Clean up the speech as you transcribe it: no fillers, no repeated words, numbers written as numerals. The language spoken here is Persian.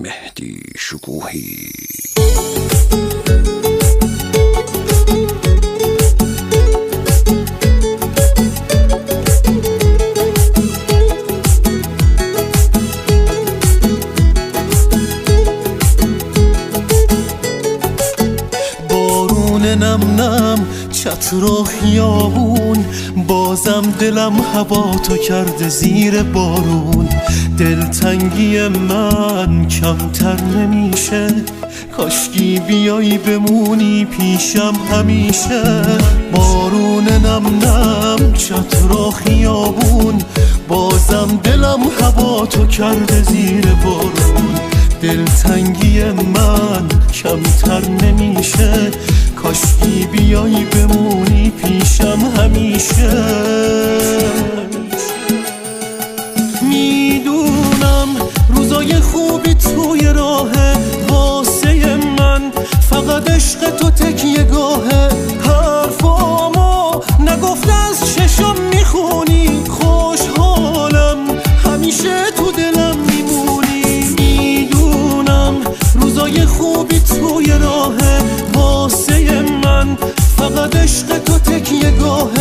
مهدی شکوهی. نم نم چتر و خیابون، بازم دلم هوا تو کرده زیر بارون. دلتنگی من کمتر نمیشه، کاشکی بیایی بمونی پیشم همیشه. بارون نم نم چتر و خیابون، بازم دلم هوا تو کرده زیر بارون. دلتنگی من کمتر نمیشه، کاشکی بیایی بمونی پیشم همیشه. میدونم روزای خوبی توی راهه واسه من، فقط عشق تو تکیه گاهه. حرفامو نگفته از چشم میخونی، خوشحالم همیشه تو دلم میمونی. میدونم روزای خوبی توی راهه واسه من، فقط عشق تو تکیه گاهه.